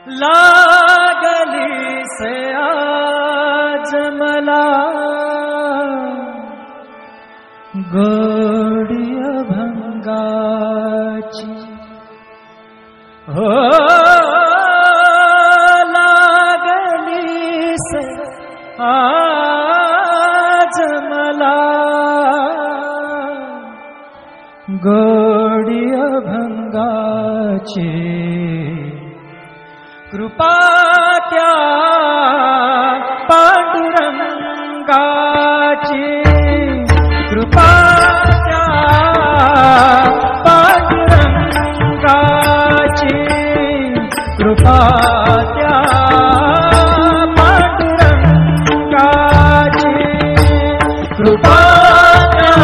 लागली से आज मला गोडी अभंगाची हो लागली से आज मला गोडी अभंगाची कृपा त्या पांडुरंगाची कृपा त्या पांडुरंगाची कृपा त्या पांडुरंगाची कृपा त्या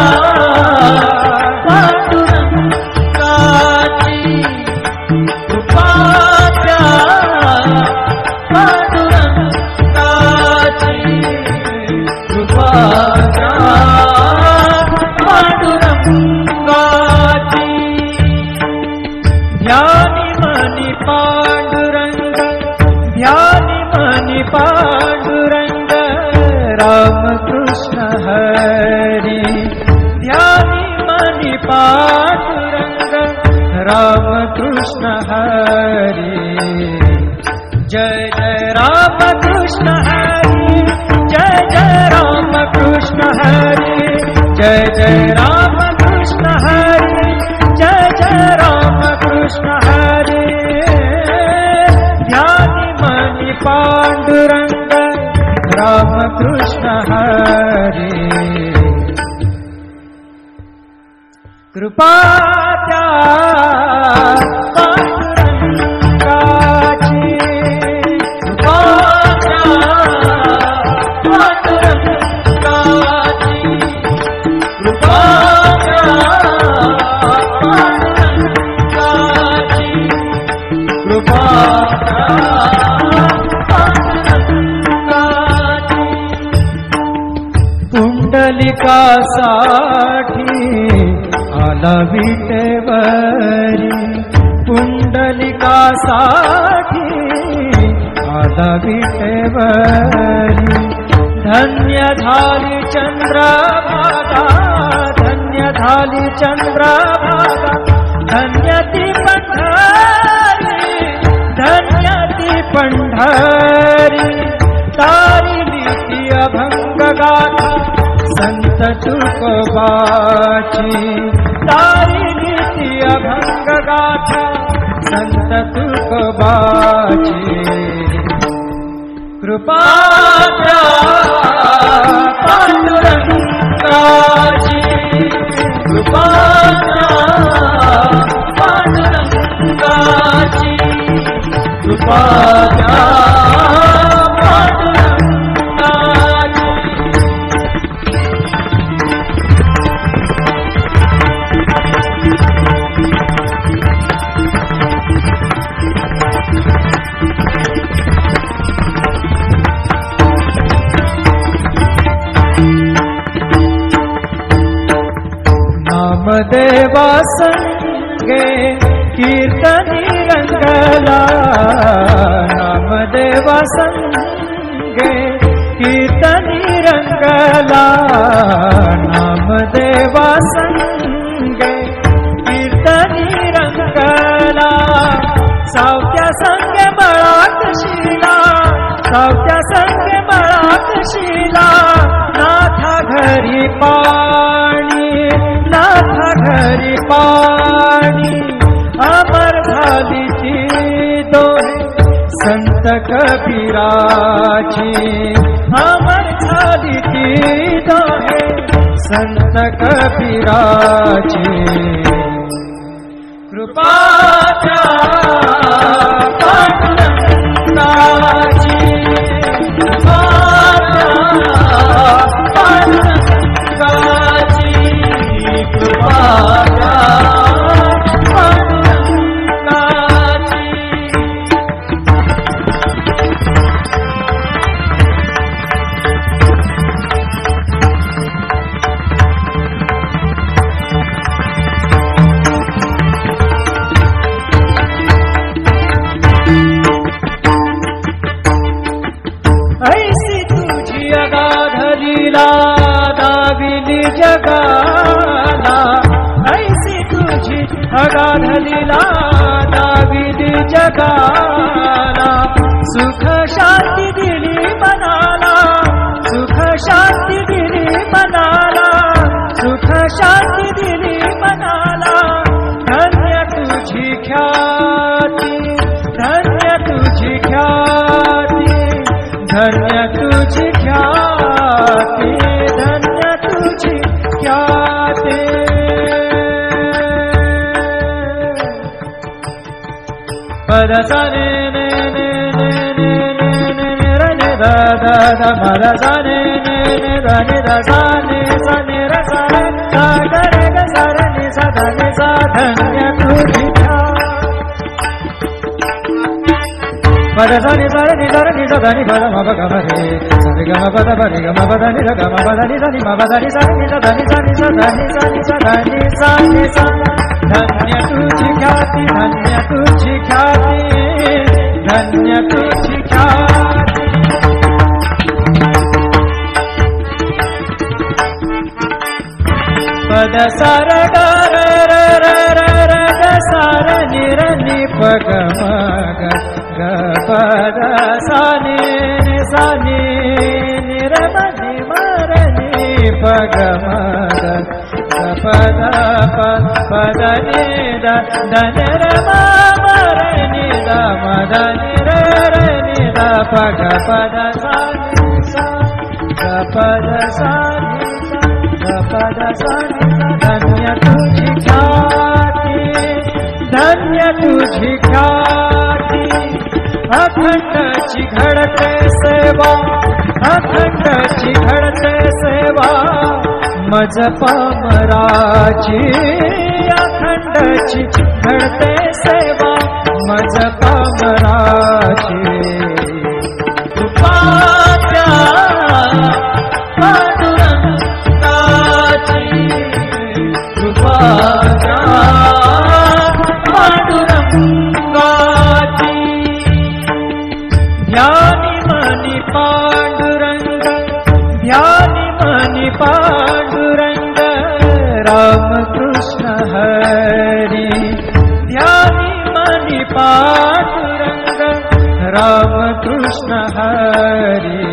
पांडुरंगाची कृपा त्या पांडुरंगाची कृपा त्या पांडुरंगाची ध्यानी मनी पांडुरंग ध्यानी मनी पांडुरंग रामकृष्ण हरी ध्यानी मनी पांडुरंग रामकृष्ण हरी जय जय रामकृष्ण हरी जय जय रामकृष्ण हरी जय जय रामकृष्ण हरी जय जय रामकृष्ण हरी ध्यानी मनी पांडुरंग रामकृष्ण हरी कृपा त्या पांडुरंगाची कृपा त्या पांडुरंगाची कृपा त्या पांडुरंगाची कृपा त्या पांडुरंगाची पुंडलिकासाठी आला विटेवरी पुंडलिकासाठी आला विटेवरी धन्य झाली चंद्रभागा धन्य झाली चंद्रभागा धन्य ती पंढरी धन्य ती पंढरी तारिली ती अभंग गाथा संत तुकोबाची तारिली ती अभंग गाथा संत तुकोबाची कृपा त्या पांडुरंगाची कृपा त्या पांडुरंगाची कृपा त्या नामदेवा संगे कीर्तनी रंगला नामदेवा संगे कीर्तनी रंगला नामदेवा संगे कीर्तनी रंगला सावत्या संगे मळात शिला सावत्या संगे मळात शिला नाथा घरी पाणी नाथा घरी पाणी अमर झाली ती दोहे संत कबीराची अमर झाली ती दोहे संत कबीराची कृपा त्या पांडुरंगाची कृपा त्या पांडुरंगाची कृपा त्या पांडुरंगाची जगाला, सुख शांती दिली मनाला, सुख शांती दिली मनाला, सुख शांती दिली मनाला. धन्य तुझी ख्याती, धन्य तुझी ख्याती, धन्य तुझी ख्याती, धन्य तुझी ख्याती. पद सा ने ने ने ने ने ने ने ने र ने दा दा दा पद सा ने ने ने दा ने दा सा ने र सा रे सा ग रे ग सा रे नि सा धा नि सा. धन्य तुझी पद सा नि सा रे नि सा रे नि सा धा नि पद म प ग म रे सा रे ग म प द प रे ग म प द नि द ग म प द नि द नि म प द नि सा नि सा धा नि सा नि सा धा नि सा नि सा धा नि सा नि सा. धन्य तुझी ख्याती, धन्य तुझी ख्याती, धन्य तुझी ख्याती. पद सा र ग र र र र र ग सा र नि र नि प ग म ग ग प द सा नि नि सा नि नि र म नि म र नि प ग म ग प द प प द नि द द न र म म र नि द म द नि र र नि द प ग प द सा नि सा ग प द सा नि सा ग प द सा नि सा. धन्य तुझी ख्याती, धन्य तुझी ख्याती. अखंडची घडते सेवा, अखंडची घडते सेवा, मज पामराची. अखंडची घडते सेवा, मज पामराची. कृपाच्या पांडुरंगाची, कृपाच्या पांडुरंगाची. ध्यानी मनी पांडुरंग, ध्यानी मनी पांडुरंग, रामकृष्ण हरी. ध्यानी मनी पांडुरंग, रामकृष्ण हरी.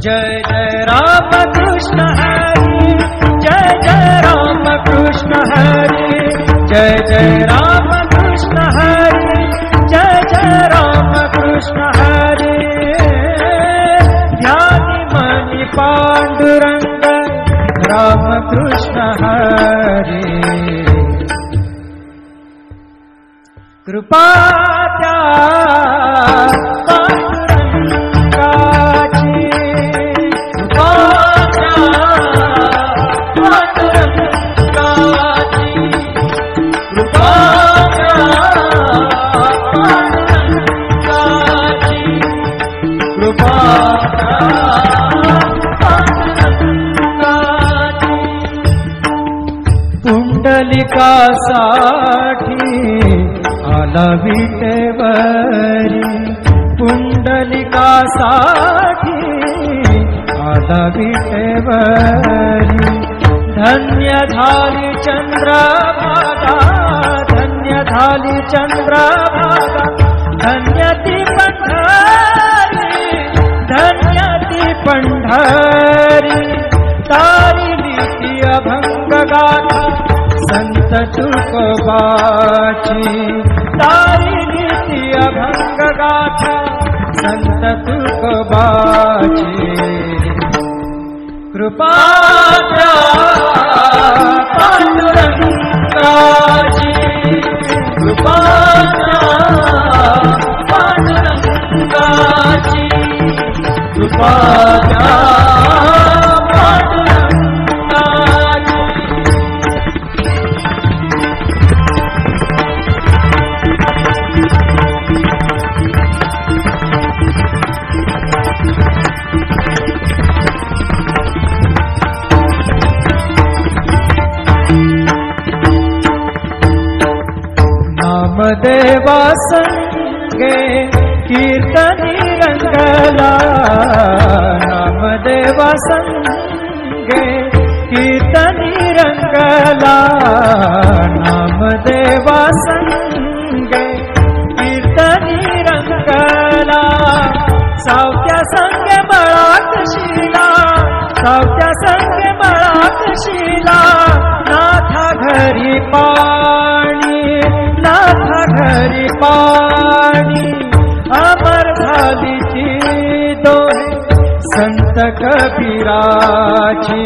जय जय रामकृष्ण हरी, जय जय रामकृष्ण हरी, जय जय रामकृष्ण हरी, जय जय रामकृष्ण हरी. ध्यानी मनी पांडुरंग, रामकृष्ण हरी. कृपा त्या पांडुरंगाची, कृपाच्या पांडुरंगाची, कृपाच्या पांडुरंगाची, कृपाच्या पांडुरंगाची. पुंडलिकासाठी आला विटेवरी, पुंडलिकासाठी आला विटेवरी. धन्य झाली चंद्रभागा, धन्य झाली चंद्रभागा, धन्य ती पंढरी, धन्य ती पंढरी. तारिली ती अभंग गाथा संत तुकोबाची, तारिली ती अभंग गाथा संत तुकोबाची. कृपाच्या पांडुरंगाची, कृपाच्या पांडुरंगाची, कृपाच्या पांडुरंगाची. नामदेवा संगे कीर्तनी रंगला, नामदेवा संगे कीर्तनी रंगला, नामदेवा संगे धनी रंगला सावत्या संग बळाक शिला सावत्या संग बळाक शिला नाथा घरी पाणी नाथा घरी पाणी अमर झाली ती दोहे संत कबीराची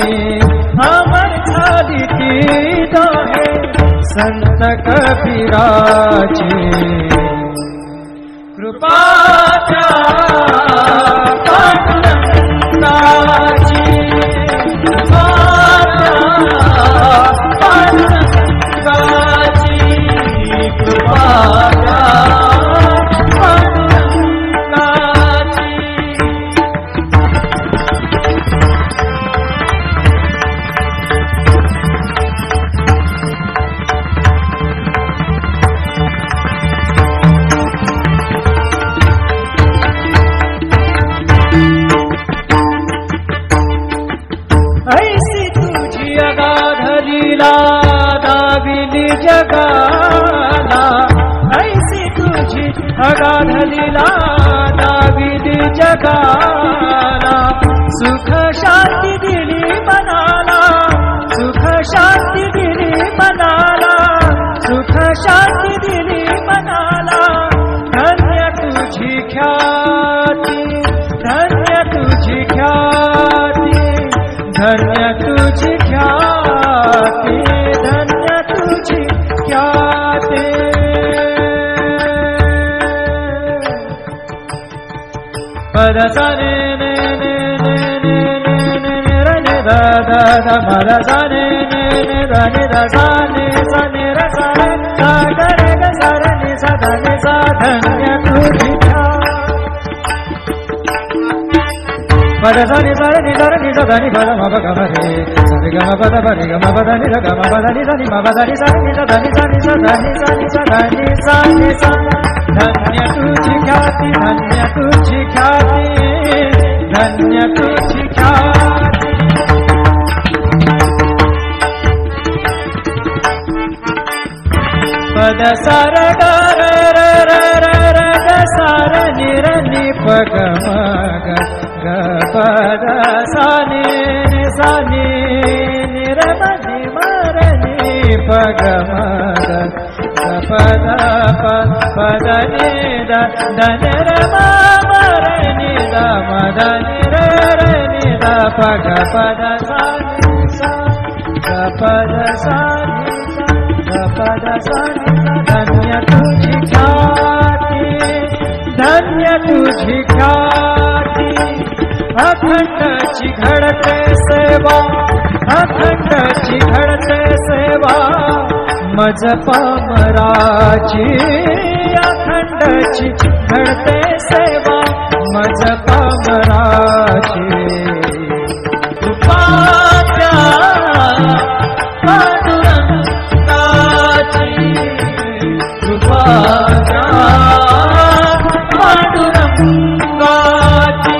अमर झाली ती दोहे संत कबीराची कृपाच्या पांडुरंगाची कृपाच्या पांडुरंगाची कृपाच्या पांडुरंगाची ऐसी तुझी अगाध लीला दाविली जगाला ऐसी तुझी अगाध लीला दाविली जगाला सुख शांती दिली मनाला सुख शांती दिली मनाला सुख शांती दिली मनाला धन्य तुझी ख्याती धन्य तुझी ख्याती धन्य तुझी ख्याती धन्य तुझी ख्याती पद साने ने ने ने ने ने ने रे ने दा दा दा पद साने ने ने दा ने दा साने साने रे साने दा गा रे गा सा रे नि सा दा नि सा धन्य तुझी पद सानि सा रे नि सा दा नि पद म प ग म रे सा रे ग म प द प रे ग म प द नि र ग म प द नि सा नि म प द नि सा नि सा दा नि सा नि सा दा नि सा नि सा दा नि सा नि सा धन्य तुझी ख्याति धन्य तुझी ख्याति धन्य तुझी ख्याति पद सार ग र र र र र ग सार नि र नि प ग म ग ग पद सा नि सा नि नि र म नि म र नि प ग म ग पद पद नि द द न र म म र नि द म द नि र र नि द प ग पद सा नि सा ग पद सा नि सा ग पद सा नि सा धन्य तुझी ख्याति धन्य तुझी ख्याति अखंडची घडते सेवा अखंडची घडते सेवा मज पामराची अखंडची घडते सेवा मज पामराची कृपाच्या पांडुरंगाची कृपाच्या पांडुरंगाची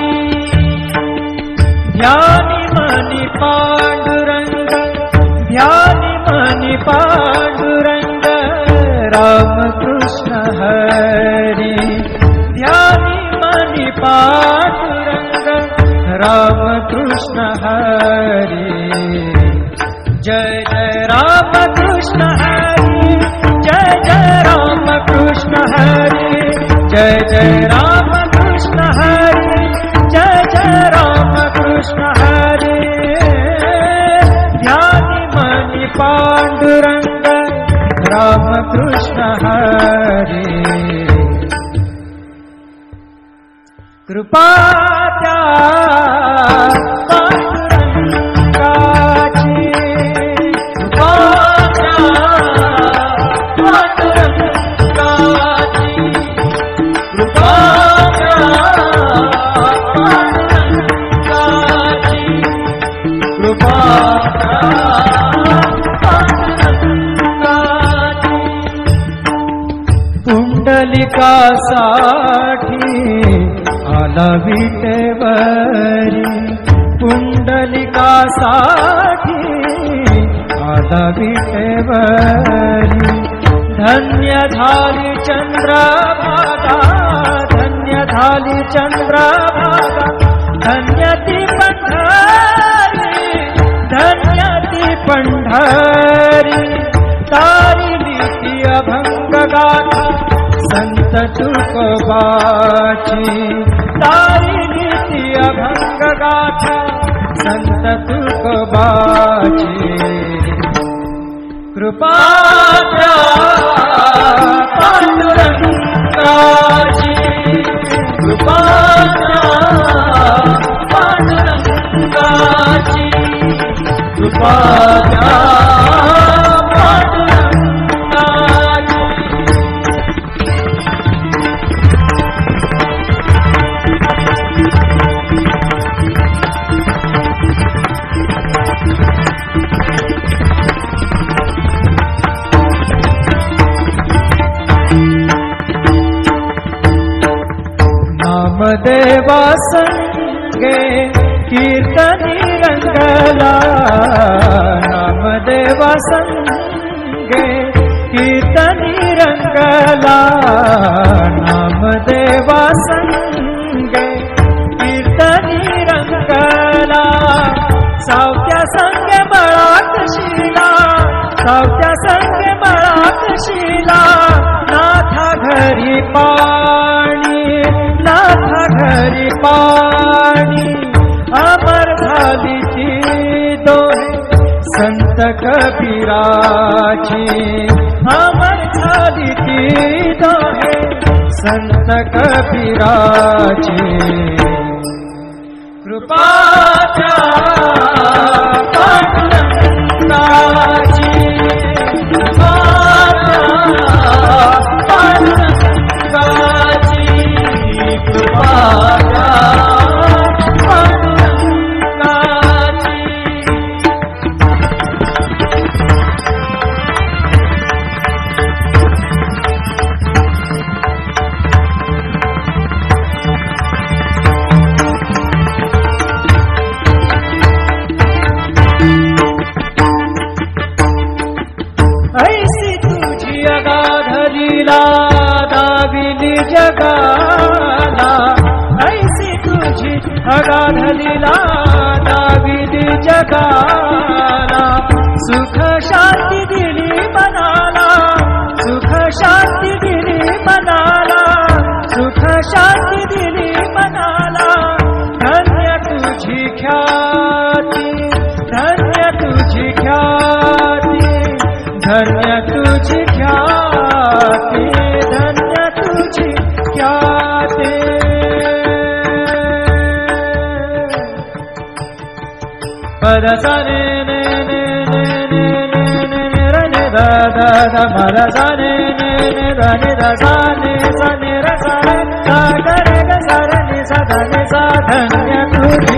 ध्यानी मनी पांडुरंग ध्यानी मनी पांडुरंग राम कृष्ण हरी ध्यानी मनी पांडुरंग राम कृष्ण हरी जय जय राम कृष्ण हरी जय जय राम कृष्ण हरी जय जय राम कृष्ण हरी जय जय राम कृष्ण हरी ध्यानी मनी पांडुरंग राम कृष्ण हरी कृपा त्या पांडुरंगाची कृपा त्या पांडुरंगाची कृपा त्या पांडुरंगाची कृपा त्या पांडुरंगाची पुंडलिकासाठी आला विटेवरी पुंडलिकासाठी आला विटेवरी धन्य झाली चंद्रभागा, धन्य झाली चंद्रभागा, धन्य ती पंढरी, धन्य ती पंढरी, तारिली ती अभंग गाथा संत तुकोबाची, तारिली ती अभंग गाथा संत तुकोबाची. कृपा द्या पांडुरंगाची, कृपा द्या पांडुरंगाची, कृपा द्या पांडुरंगाची. नामदेवा संगे कीर्तनी रंगला, नामदेवा संगे कीर्तनी रंगला, नामदेवा संगे कीर्तनी रंगला. सावत्या संगे मळात शिला, सावत्या संगे मळात शिला, नाथा घरी पाणी, नाथा घरी पाणी. अमर झाली ती दोहे संत कबीराची, अमर झाली ती दोहे संत कबीराची. कृपा द्या पांडुरंगाची, कृपा द्या पांडुरंगाची, कृपा द्या पांडुरंगाची. ऐसी तुझी अगाधलीला दाविली जगाला, ऐसी तुझी अगाधलीला दाविली जगाला. सुख शांती दिली मनाला, सुख शांती दिली मनाला, सुख शांती दिली मनाला. धन्य तुझी ख्याती, धन्य तुझी ख्याती, धन्य तुझी ख्याती, धन्य तुझी ख्याती. पद सा ने ने ने ने ने ने ने ने र ने दा दा दा म र सा ने ने ने दा ने दा सा ने र सा रे सा ग रे ग सा र ने सा ध ने सा. धन्य तुझी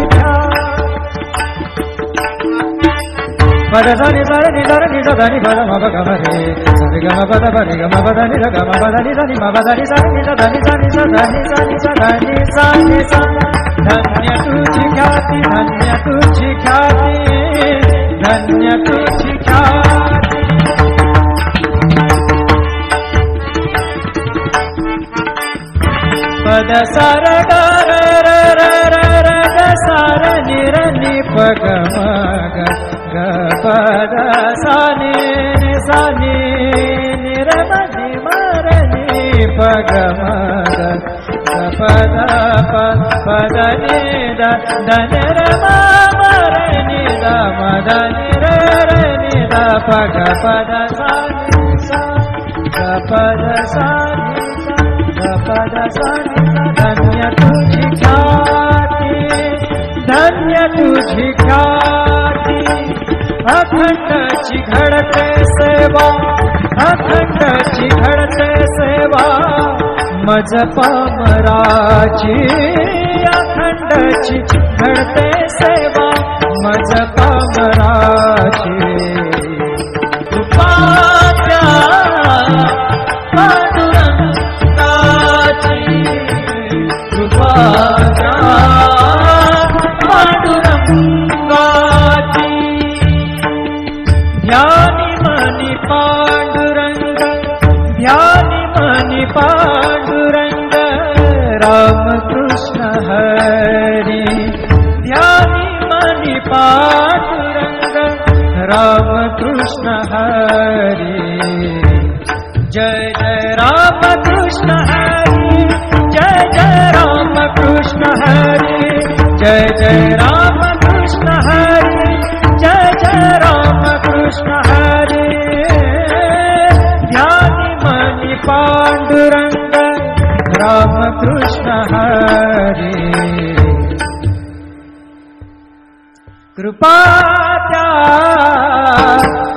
पद सा नि सा नि सा नि सा ध नि प म प ग म रे सा रे ग म प द प रे ग म प द नि र ग म प द नि सा नि म प द नि सा नि सा ध नि सा नि सा ध नि सा नि सा ध नि सा नि सा. धन्य तुझी ख्याती, धन्य तुझी ख्याती, धन्य तुझी ख्याती. पद सा र ग र र र र र ग सा र नि र नि प ग म ग ग प द सा नि नि सा नि नि र म नि म र नि प ग म ग ग प द प प द नि द द नि र म म र नि द म द नि र र नि द प ग प द सा नि सा ग प द सा नि सा ग प द सा नि सा. धन्य तुझी ख्याती, धन्य तुझी ख्याती. अखंडची घडते सेवा, अखंडची घडते सेवा मज पामराची. अखंडची घडते सेवा मज पामराची. कृपा द्या पांडुरंगाची, कृपा द्या पांडुरंगाची. ज्ञानी मनी पांडुरंग राम कृष्ण हरी ध्यानी मनी पांडुरंग राम कृष्ण हरी जय जय राम कृष्ण हरी जय जय राम कृष्ण हरी जय जय राम कृष्ण हरी जय जय राम कृष्ण हरी ध्यानी मनी पांडुरंग राम कृष्ण हरी कृपा त्या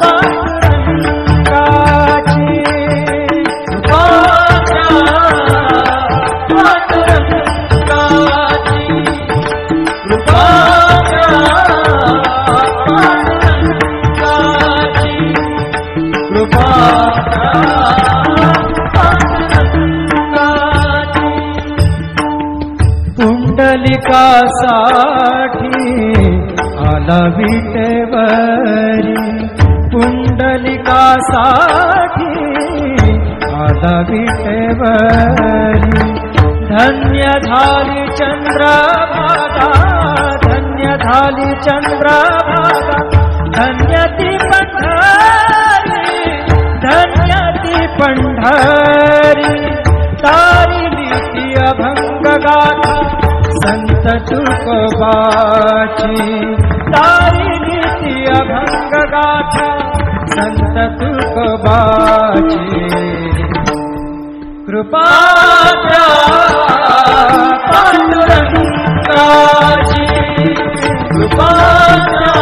पांडुरंगाची कृपा त्या पांडुरंगाची कृपा त्या पांडुरंगाची कृपा त्या पांडुरंगाची पुंडलिकासाठी आला विटेवरी पुंडलिकासाठी आला विटेवरी धन्य झाली चंद्रभागा धन्य झाली चंद्रभागा धन्य ती पंढरी धन्य ती पंढरी तारिली ती अभंग गाथा संत तुकोबाची तारिली ती अभंग गाथा संत तुकोबाची कृपा त्या पांडुरंगाची कृपा त्या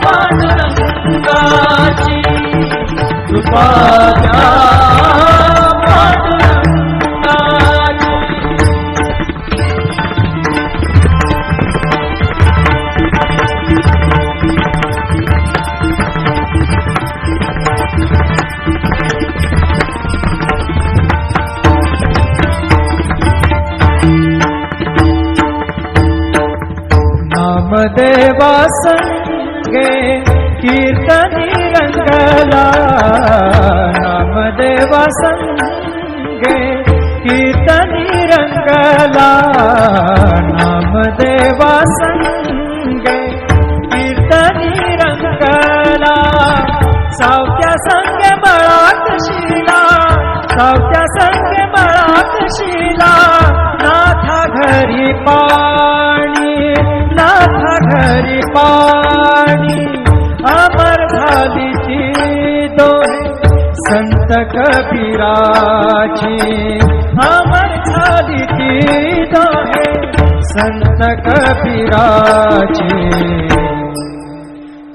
पांडुरंगाची कृपा त्या नामदेवा संगे कीर्तनी रंगला नामदेवा संगे कीर्तनी रंगला नामदेवा संगे कीर्तनी रंगला सावत्या संगे मळात शिला सावत्या संगे मळात शिला नाथा घरी पाणी नाथा घरी पाणी अमर झाली ती दोहे संत कबीराची अमर झाली ती दोहे संत कबीराची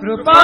कृपा